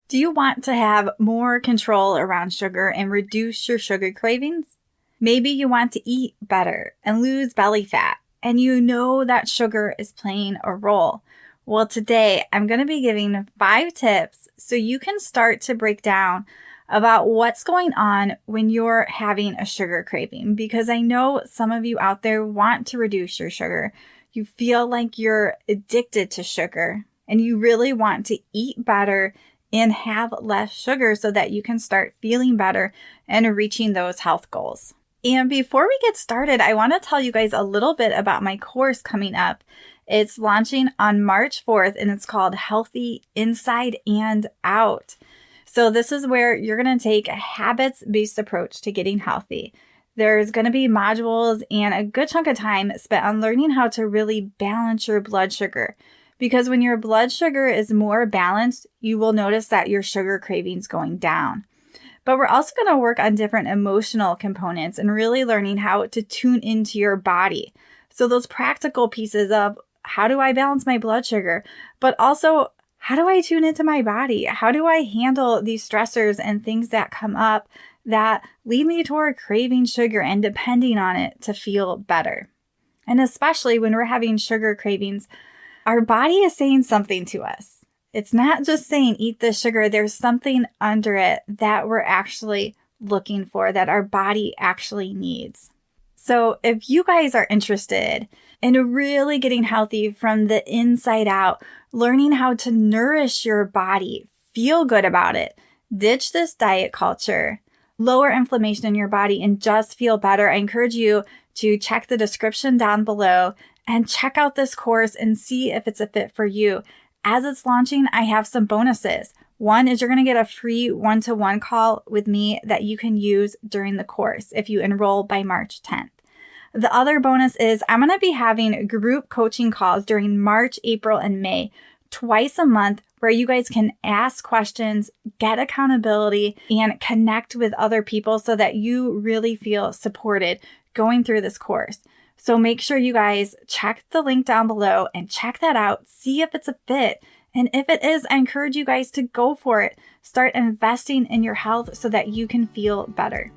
Do you want to have more control around sugar and reduce your sugar cravings? Maybe you want to eat better and lose belly fat, and you know that sugar is playing a role. Well, today I'm going to be giving 5 tips so you can start to break down about what's going on when you're having a sugar craving, because I know some of you out there want to reduce your sugar. You feel like you're addicted to sugar and you really want to eat better and have less sugar so that you can start feeling better and reaching those health goals. And before we get started, I want to tell you guys a little bit about my course coming up. It's launching on March 4th and it's called Healthy Inside and Out. So this is where you're going to take a habits-based approach to getting healthy. There's going to be modules and a good chunk of time spent on learning how to really balance your blood sugar. Because when your blood sugar is more balanced, you will notice that your sugar cravings going down. But we're also going to work on different emotional components and really learning how to tune into your body. So those practical pieces of how do I balance my blood sugar, but also how do I tune into my body? How do I handle these stressors and things that come up that lead me toward craving sugar and depending on it to feel better? And especially when we're having sugar cravings, our body is saying something to us. It's not just saying eat this sugar. There's something under it that we're actually looking for, that our body actually needs. So if you guys are interested in really getting healthy from the inside out, learning how to nourish your body, feel good about it, ditch this diet culture, lower inflammation in your body, and just feel better, I encourage you to check the description down below and check out this course and see if it's a fit for you. As it's launching, I have some bonuses. One is you're going to get a free one-to-one call with me that you can use during the course if you enroll by March 10th. The other bonus is I'm going to be having group coaching calls during March, April, and May, twice a month, where you guys can ask questions, get accountability, and connect with other people so that you really feel supported going through this course. So make sure you guys check the link down below and check that out. See if it's a fit. And if it is, I encourage you guys to go for it. Start investing in your health so that you can feel better.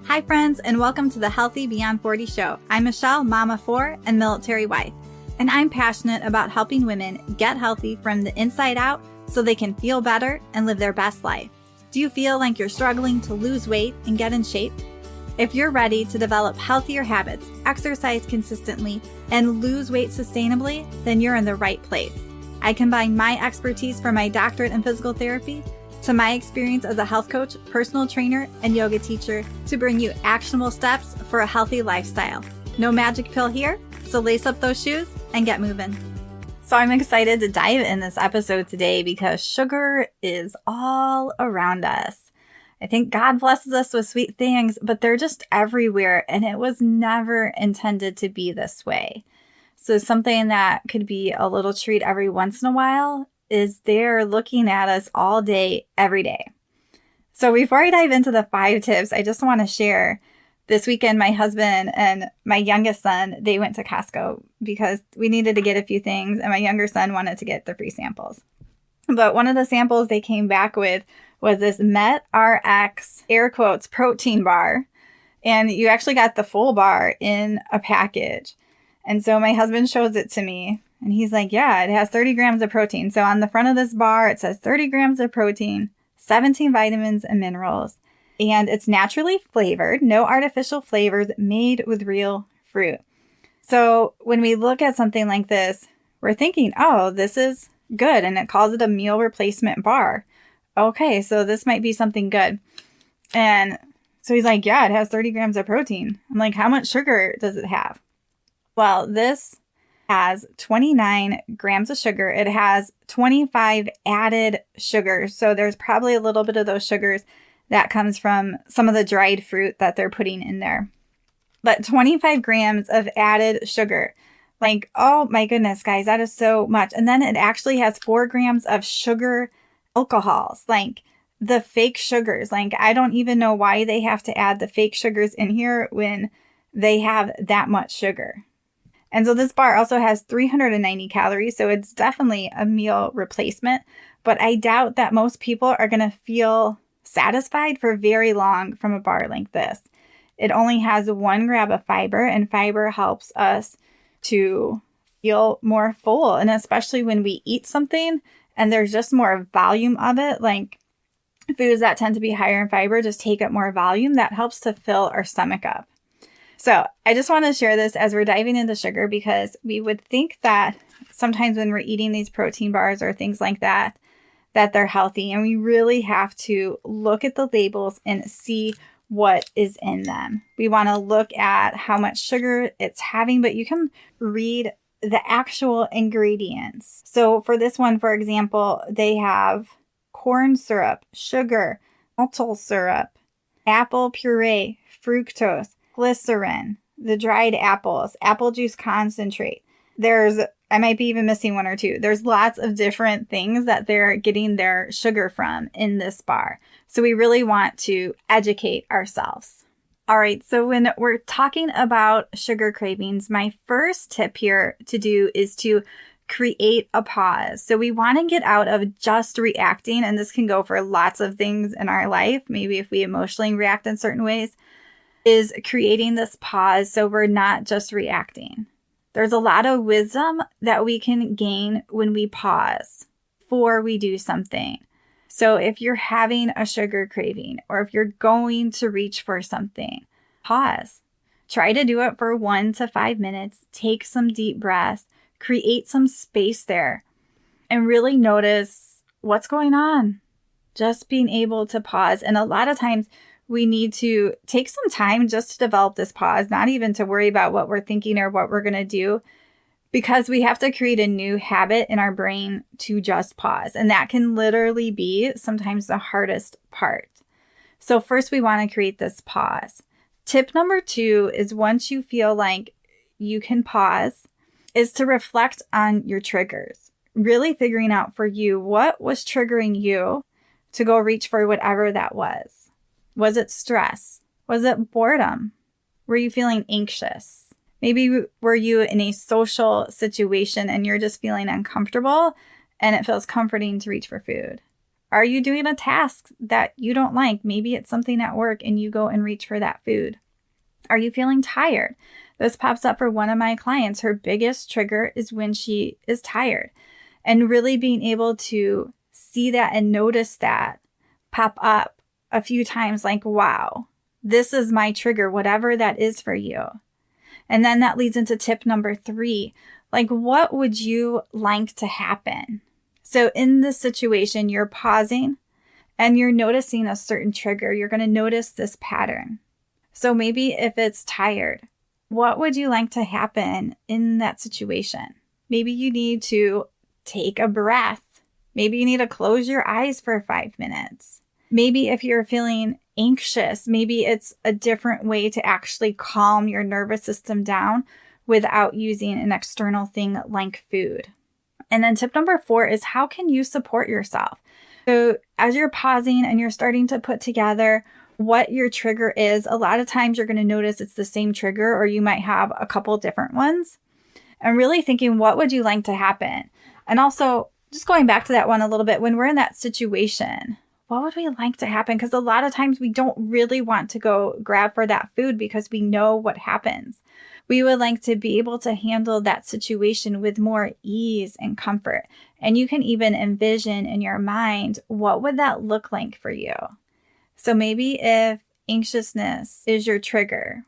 Hi friends, and welcome to the Healthy Beyond 40 show. I'm Michelle, mama 4 and military wife. And I'm passionate about helping women get healthy from the inside out so they can feel better and live their best life. Do you feel like you're struggling to lose weight and get in shape? If you're ready to develop healthier habits, exercise consistently, and lose weight sustainably, then you're in the right place. I combine my expertise from my doctorate in physical therapy to my experience as a health coach, personal trainer, and yoga teacher to bring you actionable steps for a healthy lifestyle. No magic pill here, so lace up those shoes and get moving. So I'm excited to dive in this episode today because sugar is all around us. I think God blesses us with sweet things, but they're just everywhere, and it was never intended to be this way. So something that could be a little treat every once in a while is they're looking at us all day, every day. So before I dive into the 5 tips, I just want to share this weekend, my husband and my youngest son, they went to Costco because we needed to get a few things, and my younger son wanted to get the free samples. But one of the samples they came back with was this Met RX, air quotes, protein bar. And you actually got the full bar in a package. And so my husband shows it to me and he's like, yeah, it has 30 grams of protein. So on the front of this bar, it says 30 grams of protein, 17 vitamins and minerals. And it's naturally flavored, no artificial flavors, made with real fruit. So when we look at something like this, we're thinking, oh, this is good. And it calls it a meal replacement bar. Okay, so this might be something good. And so he's like, yeah, it has 30 grams of protein. I'm like, how much sugar does it have? Well, this has 29 grams of sugar. It has 25 added sugars. So there's probably a little bit of those sugars that comes from some of the dried fruit that they're putting in there. But 25 grams of added sugar. Like, oh my goodness, guys, that is so much. And then it actually has 4 grams of sugar alcohols, like the fake sugars. Like, I don't even know why they have to add the fake sugars in here when they have that much sugar. And so this bar also has 390 calories, so it's definitely a meal replacement, but I doubt that most people are going to feel satisfied for very long from a bar like this. It only has 1 gram of fiber, and fiber helps us to feel more full. And especially when we eat something and there's just more volume of it, like foods that tend to be higher in fiber just take up more volume. That helps to fill our stomach up. So I just want to share this as we're diving into sugar, because we would think that sometimes when we're eating these protein bars or things like that, that they're healthy. And we really have to look at the labels and see what is in them. We want to look at how much sugar it's having, but you can read the actual ingredients. So for this one, for example, they have corn syrup, sugar, maltyl syrup, apple puree, fructose, glycerin, the dried apples, apple juice concentrate. I might be even missing 1 or 2. There's lots of different things that they're getting their sugar from in this bar. So we really want to educate ourselves. All right, so when we're talking about sugar cravings, my first tip here to do is to create a pause. So we want to get out of just reacting, and this can go for lots of things in our life. Maybe if we emotionally react in certain ways, is creating this pause so we're not just reacting. There's a lot of wisdom that we can gain when we pause before we do something. So if you're having a sugar craving or if you're going to reach for something, pause. Try to do it for 1 to 5 minutes. Take some deep breaths. Create some space there and really notice what's going on. Just being able to pause. And a lot of times we need to take some time just to develop this pause, not even to worry about what we're thinking or what we're going to do, because we have to create a new habit in our brain to just pause. And that can literally be sometimes the hardest part. So first we want to create this pause. Tip number 2 is, once you feel like you can pause, is to reflect on your triggers. Really figuring out for you, what was triggering you to go reach for whatever that was. Was it stress? Was it boredom? Were you feeling anxious? Maybe were you in a social situation and you're just feeling uncomfortable and it feels comforting to reach for food? Are you doing a task that you don't like? Maybe it's something at work and you go and reach for that food. Are you feeling tired? This pops up for one of my clients. Her biggest trigger is when she is tired. And really being able to see that and notice that pop up a few times, like, wow, this is my trigger, whatever that is for you. And then that leads into tip number 3. Like, what would you like to happen? So in this situation, you're pausing and you're noticing a certain trigger. You're going to notice this pattern. So maybe if it's tired, what would you like to happen in that situation? Maybe you need to take a breath. Maybe you need to close your eyes for 5 minutes. Maybe if you're feeling anxious, maybe it's a different way to actually calm your nervous system down without using an external thing like food. And then tip number 4 is, how can you support yourself? So as you're pausing and you're starting to put together what your trigger is, a lot of times you're going to notice it's the same trigger, or you might have a couple different ones. And really thinking, what would you like to happen? And also just going back to that one a little bit, when we're in that situation, what would we like to happen? Because a lot of times we don't really want to go grab for that food because we know what happens. We would like to be able to handle that situation with more ease and comfort. And you can even envision in your mind, what would that look like for you? So maybe if anxiousness is your trigger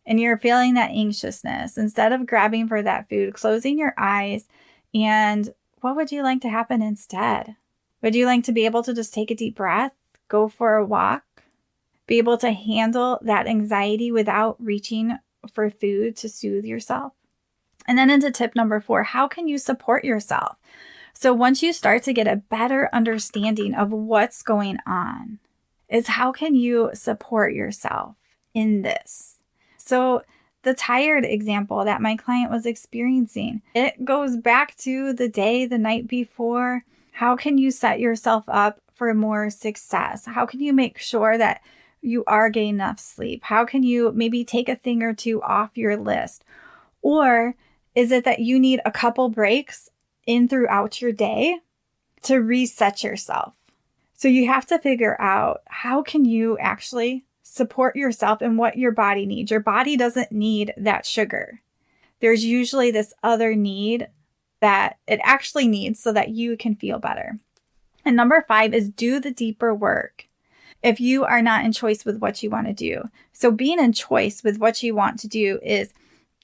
and you're feeling that anxiousness, instead of grabbing for that food, closing your eyes, and what would you like to happen instead? Would you like to be able to just take a deep breath, go for a walk, be able to handle that anxiety without reaching for food to soothe yourself? And then into tip number 4, how can you support yourself? So once you start to get a better understanding of what's going on, is how can you support yourself in this? So the tired example that my client was experiencing, it goes back to the night before. How can you set yourself up for more success? How can you make sure that you are getting enough sleep? How can you maybe take a thing or two off your list? Or is it that you need a couple breaks in throughout your day to reset yourself. So you have to figure out, how can you actually support yourself and what your body needs? Your body doesn't need that sugar. There's usually this other need that it actually needs so that you can feel better. And number 5 is do the deeper work if you are not in choice with what you want to do. So being in choice with what you want to do is,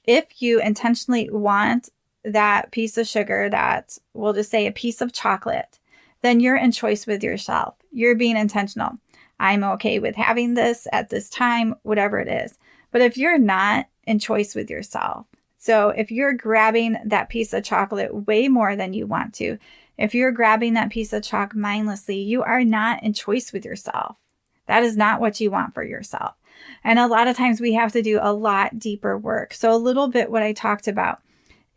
if you intentionally want that piece of sugar, that we'll just say a piece of chocolate, then you're in choice with yourself. You're being intentional. I'm okay with having this at this time, whatever it is. But if you're not in choice with yourself, so if you're grabbing that piece of chocolate way more than you want to, if you're grabbing that piece of chalk mindlessly, you are not in choice with yourself. That is not what you want for yourself. And a lot of times we have to do a lot deeper work. So a little bit what I talked about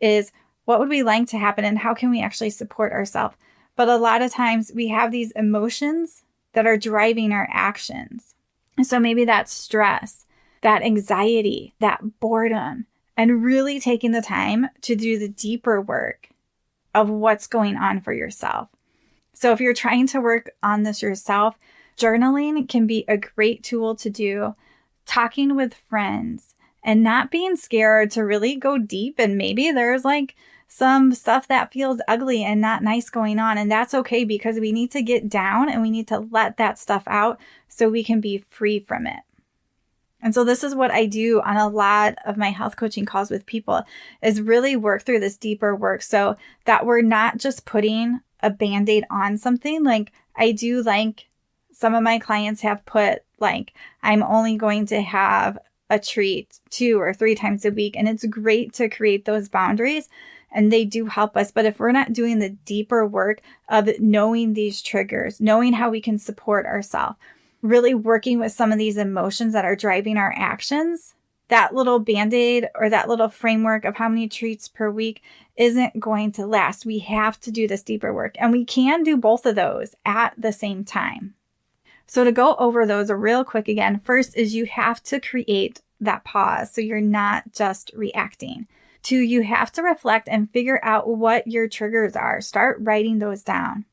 is, what would we like to happen and how can we actually support ourselves? But a lot of times we have these emotions that are driving our actions. So maybe that's stress, that anxiety, that boredom, and really taking the time to do the deeper work of what's going on for yourself. So if you're trying to work on this yourself, journaling can be a great tool to do. Talking with friends and not being scared to really go deep. And maybe there's like some stuff that feels ugly and not nice going on. And that's okay, because we need to get down and we need to let that stuff out so we can be free from it. And so this is what I do on a lot of my health coaching calls with people, is really work through this deeper work so that we're not just putting a Band-Aid on something. Like I do, like some of my clients have put, like, I'm only going to have a treat 2 or 3 times a week. And it's great to create those boundaries, and they do help us. But if we're not doing the deeper work of knowing these triggers, knowing how we can support ourselves, really working with some of these emotions that are driving our actions, that little Band-Aid or that little framework of how many treats per week isn't going to last. We have to do this deeper work, and we can do both of those at the same time. So to go over those real quick again, first is you have to create that pause so you're not just reacting. 2, you have to reflect and figure out what your triggers are. Start writing those down.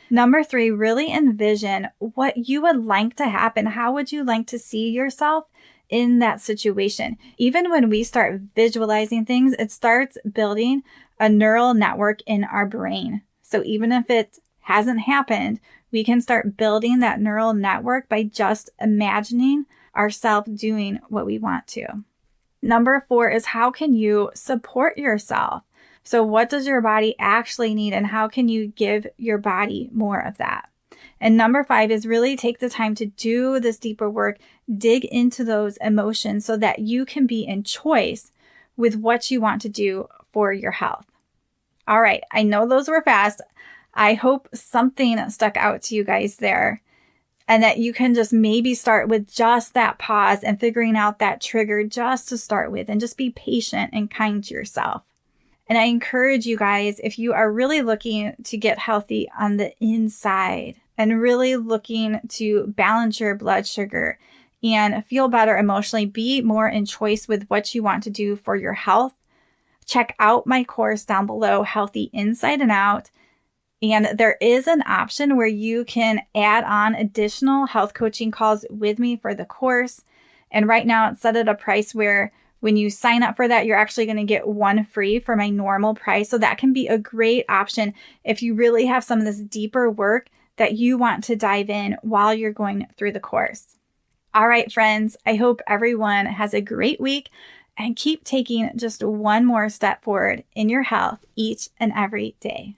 Number 3, really envision what you would like to happen. How would you like to see yourself in that situation? Even when we start visualizing things, it starts building a neural network in our brain. So even if it hasn't happened, we can start building that neural network by just imagining ourselves doing what we want to. Number 4 is, how can you support yourself? So what does your body actually need, and how can you give your body more of that? And number 5 is really take the time to do this deeper work, dig into those emotions so that you can be in choice with what you want to do for your health. All right, I know those were fast. I hope something stuck out to you guys there, and that you can just maybe start with just that pause and figuring out that trigger just to start with, and just be patient and kind to yourself. And I encourage you guys, if you are really looking to get healthy on the inside and really looking to balance your blood sugar and feel better emotionally, be more in choice with what you want to do for your health, check out my course down below, Healthy Inside and Out. And there is an option where you can add on additional health coaching calls with me for the course. And right now it's set at a price where when you sign up for that, you're actually going to get 1 free for my normal price. So that can be a great option if you really have some of this deeper work that you want to dive in while you're going through the course. All right, friends, I hope everyone has a great week and keep taking just one more step forward in your health each and every day.